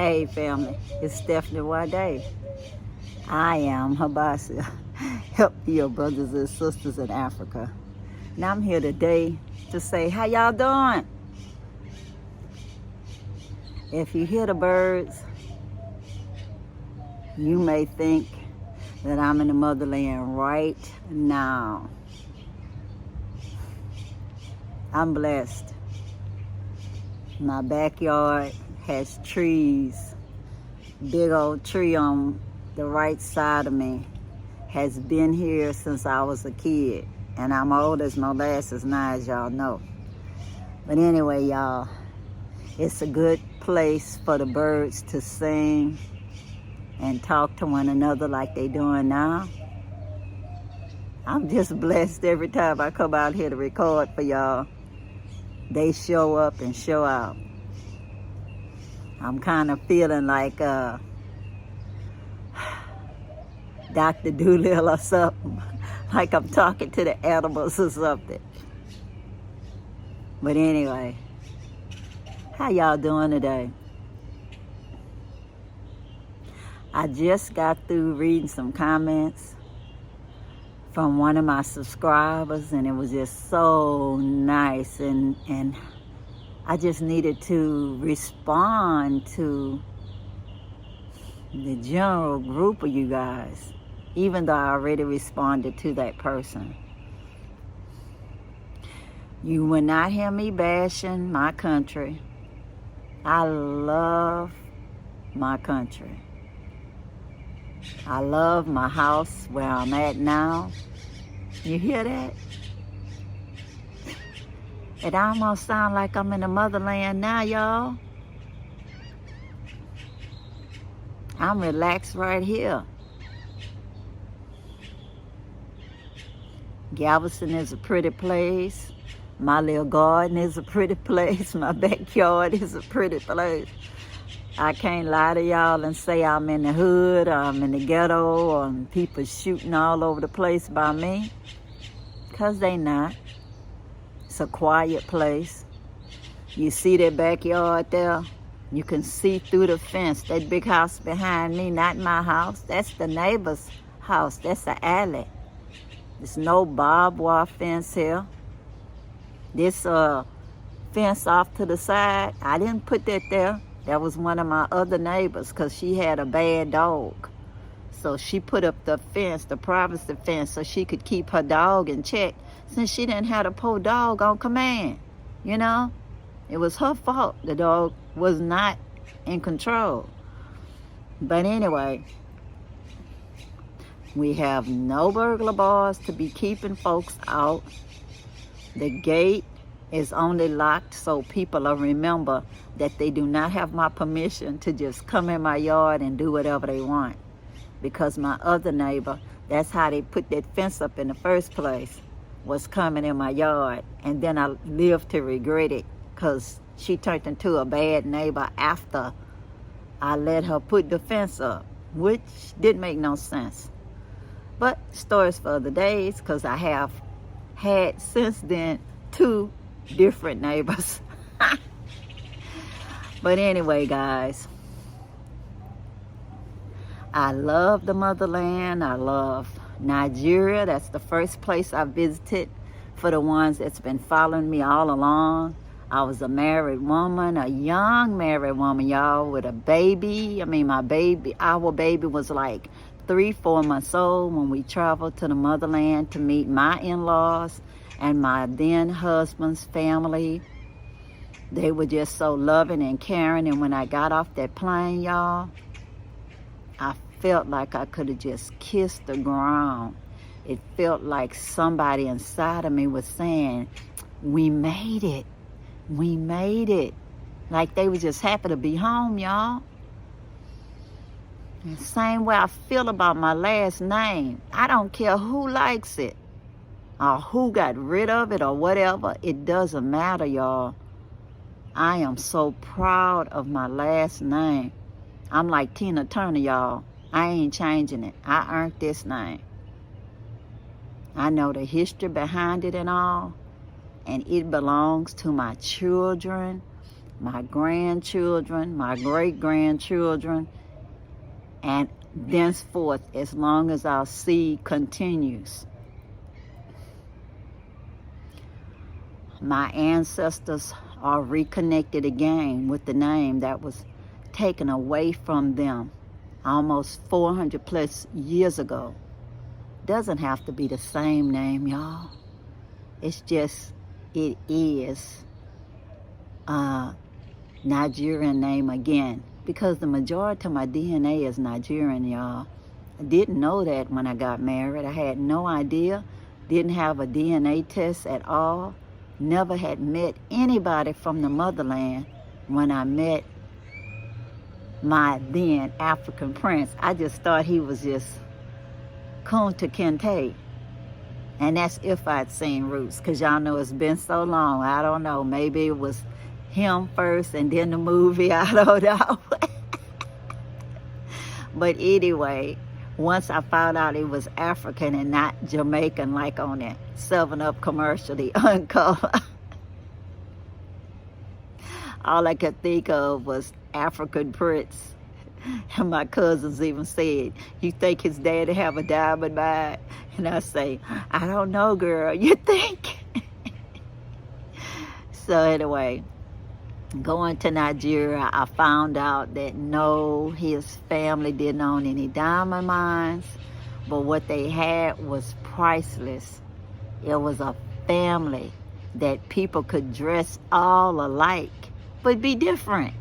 Hey family, it's SNwadiei. I am Habasi. Help your brothers and sisters in Africa. Now I'm here today to say, how y'all doing? If you hear the birds, you may think that I'm in the motherland right now. I'm blessed. My backyard has trees. Big old tree on the right side of me has been here since I was a kid. And I'm old as molasses now, as y'all know. But anyway, y'all, it's a good place for the birds to sing and talk to one another like they doing now. I'm just blessed every time I come out here to record for y'all. They show up and show out. I'm kind of feeling like Dr. Doolittle or something. Like I'm talking to the animals or something. But anyway, how y'all doing today? I just got through reading some comments from one of my subscribers, and it was just so nice, and I just needed to respond to the general group of you guys, even though I already responded to that person. You will not hear me bashing my country. I love my country. I love my house where I'm at now. You hear that? It almost sounds like I'm in the motherland now, y'all. I'm relaxed right here. Galveston is a pretty place. My little garden is a pretty place. My backyard is a pretty place. I can't lie to y'all and say I'm in the hood, or I'm in the ghetto, or people shooting all over the place by me. Because they not. It's a quiet place. You see that backyard there? You can see through the fence. That big house behind me, not my house. That's the neighbor's house. That's the alley. There's no barbed wire fence here. This fence off to the side, I didn't put that there. That was one of my other neighbors, because she had a bad dog. So she put up the fence, the privacy fence, so she could keep her dog in check, since she didn't have a poor dog on command. You know? It was her fault. The dog was not in control. But anyway, we have no burglar bars to be keeping folks out. The gate is only locked so people will remember that they do not have my permission to just come in my yard and do whatever they want. Because my other neighbor, that's how they put that fence up in the first place, was coming in my yard. And then I lived to regret it, because she turned into a bad neighbor after I let her put the fence up, which didn't make no sense. But stories for other days, because I have had since then 2 different neighbors. But anyway, guys, I love the motherland. I love Nigeria. That's the first place I visited. For the ones that's been following me all along, I was a married woman, a young married woman, y'all, with a baby. I mean, our baby was like 3-4 months old when we traveled to the motherland to meet my in-laws and my then husband's family. They were just so loving and caring. And when I got off that plane, y'all, I felt like I could have just kissed the ground. It felt like somebody inside of me was saying, we made it. We made it. Like they were just happy to be home, y'all. The same way I feel about my last name. I don't care who likes it or who got rid of it or whatever. It doesn't matter, y'all. I am so proud of my last name. I'm like Tina Turner, y'all. I ain't changing it. I earned this name. I know the history behind it and all, and it belongs to my children my grandchildren, my great-grandchildren, and thenceforth, as long as our seed continues. My ancestors are reconnected again with the name that was taken away from them almost 400 plus years ago. Doesn't have to be the same name, y'all. It's just, it is Nigerian name again, because the majority of my DNA is Nigerian, y'all. I didn't know that when I got married. I had no idea. Didn't have a DNA test at all. Never had met anybody from the motherland when I met my then African prince. I just thought he was just Kunta Kinte. And that's if I'd seen Roots, because y'all know it's been so long. I don't know. Maybe it was him first and then the movie. I don't know. But anyway, once I found out it was African and not Jamaican, like on that 7-Up commercial, the uncolor, all I could think of was African Prince. And my cousins even said, "You think his daddy have a diamond mine?" And I say, "I don't know, girl. You think?" So anyway, going to Nigeria, I found out that no, his family didn't own any diamond mines, but what they had was priceless. It was a family that people could dress all alike, but be different,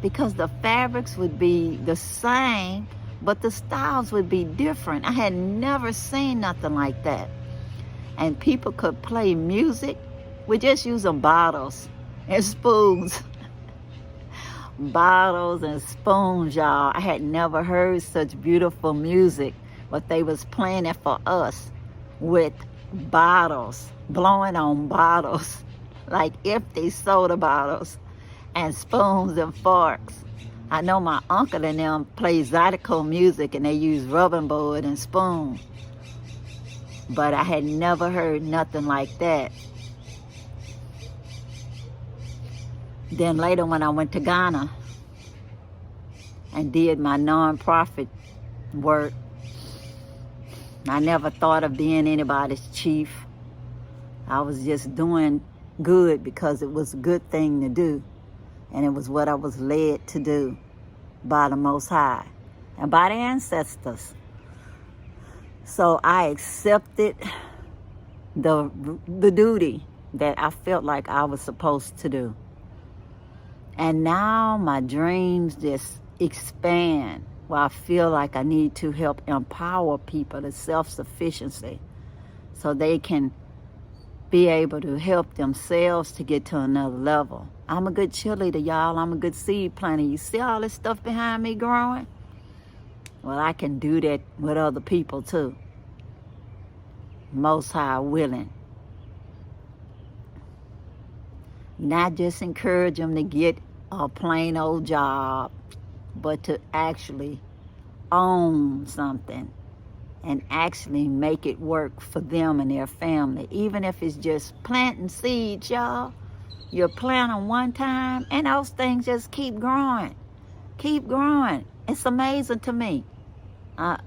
because the fabrics would be the same, but the styles would be different. I had never seen nothing like that. And people could play music with just using bottles and spoons. Bottles and spoons, y'all. I had never heard such beautiful music, but they was playing it for us with bottles, blowing on bottles, like empty soda bottles, and spoons and forks. I know my uncle and them play Zydeco music and they use rubbing board and spoon, but I had never heard nothing like that. Then later when I went to Ghana and did my non-profit work, I never thought of being anybody's chief. I was just doing good because it was a good thing to do. And it was what I was led to do by the Most High and by the ancestors. So I accepted the duty that I felt like I was supposed to do. And now my dreams just expand, where I feel like I need to help empower people to self-sufficiency so they can be able to help themselves to get to another level. I'm a good cheerleader, y'all. I'm a good seed planter. You see all this stuff behind me growing? Well, I can do that with other people too. Most High willing. Not just encourage them to get a plain old job, but to actually own something and actually make it work for them and their family. Even if it's just planting seeds, y'all. You plant them one time and those things just keep growing. Keep growing. It's amazing to me.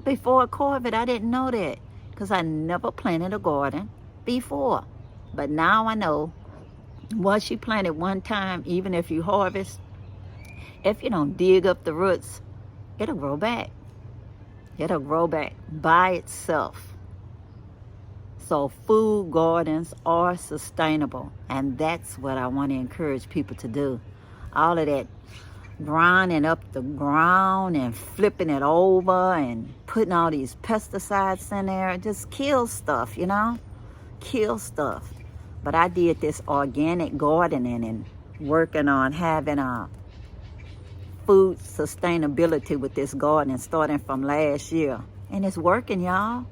Before COVID, I didn't know that because I never planted a garden before. But now I know once you plant it one time, even if you harvest, if you don't dig up the roots, it'll grow back. It'll grow back by itself. So food gardens are sustainable, and that's what I want to encourage people to do. All of that grinding up the ground and flipping it over and putting all these pesticides in there, it just kills stuff, you know? Kill stuff. But I did this organic gardening and working on having food sustainability with this garden starting from last year. And it's working, y'all.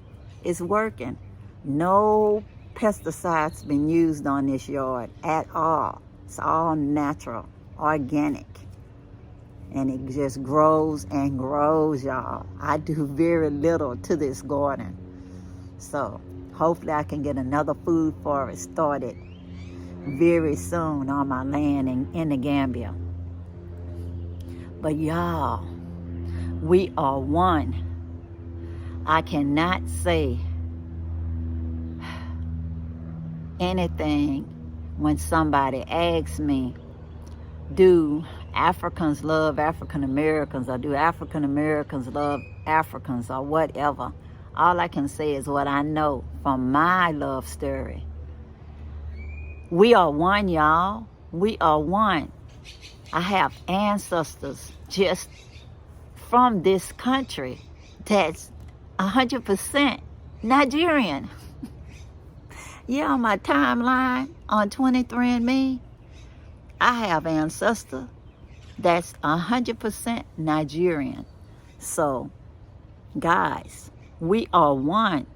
It's working. No pesticides been used on this yard at all. It's all natural, organic. And it just grows and grows, y'all. I do very little to this garden. So hopefully I can get another food forest started very soon on my land in the Gambia. But y'all, we are one. I cannot say anything when somebody asks me, do Africans love African Americans, or do African Americans love Africans, or whatever. All I can say is what I know from my love story. We are one, y'all. We are one. I have ancestors just from this country that's 100% Nigerian. Yeah, on my timeline on 23andMe, I have ancestors that's 100% Nigerian. So, guys, we are one.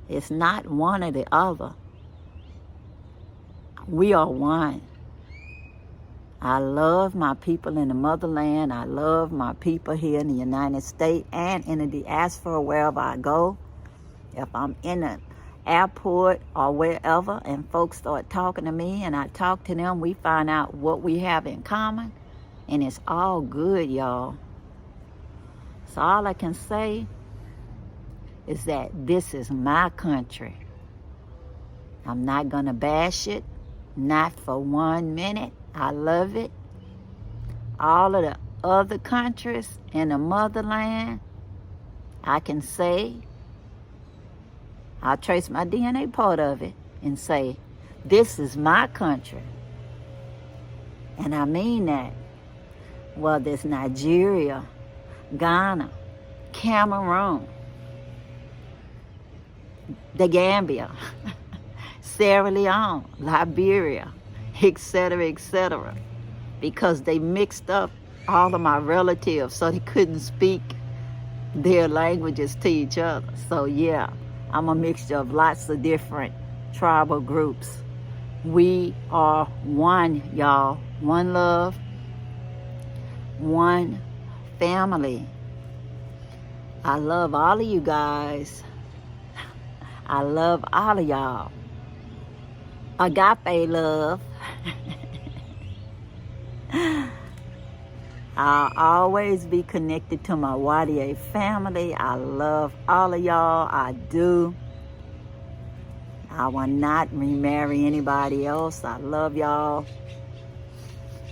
It's not one or the other. We are one. I love my people in the motherland. I love my people here in the United States and in the diaspora wherever I go. If I'm in an airport or wherever and folks start talking to me and I talk to them, we find out what we have in common, and it's all good, y'all. So all I can say is that this is my country. I'm not gonna bash it, not for 1 minute. I love it. All of the other countries in the motherland, I can say, I'll trace my DNA part of it and say, this is my country. And I mean that. Whether it's Nigeria, Ghana, Cameroon, the Gambia, Sierra Leone, Liberia, etc., because they mixed up all of my relatives so they couldn't speak their languages to each other. So yeah, I'm a mixture of lots of different tribal groups. We are one, y'all. One love, one family. I love all of you guys. I love all of y'all. Agape love. I'll always be connected to my SNwadiei family. I love all of y'all. I do. I will not remarry anybody else. I love y'all.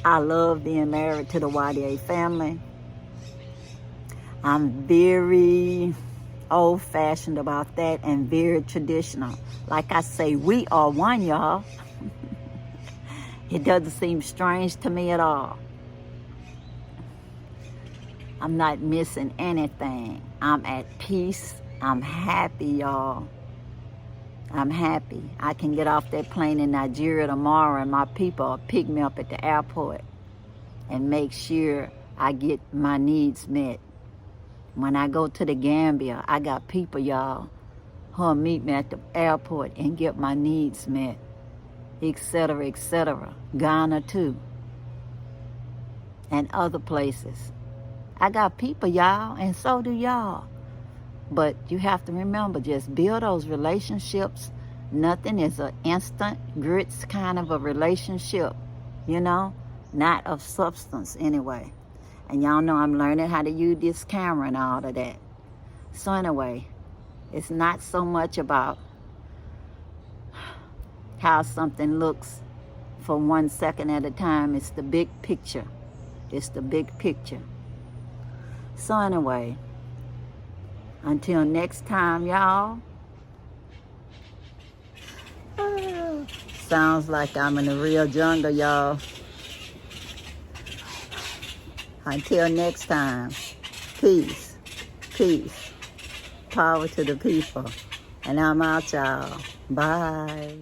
I love being married to the SNwadiei family. I'm very old-fashioned about that and very traditional. Like I say, we are one, y'all. It doesn't seem strange to me at all. I'm not missing anything. I'm at peace. I'm happy, y'all. I'm happy. I can get off that plane in Nigeria tomorrow and my people will pick me up at the airport and make sure I get my needs met. When I go to the Gambia, I got people, y'all, who'll meet me at the airport and get my needs met, etc., etc. Ghana too, and other places. I got people, y'all, and so do y'all. But you have to remember, just build those relationships. Nothing is an instant grits kind of a relationship, you know, not of substance anyway. And y'all know I'm learning how to use this camera and all of that. So anyway, it's not so much about how something looks for 1 second at a time. It's the big picture. It's the big picture. So anyway, until next time, y'all. Sounds like I'm in the real jungle, y'all. Until next time, peace, peace, power to the people. And I'm out, y'all. Bye.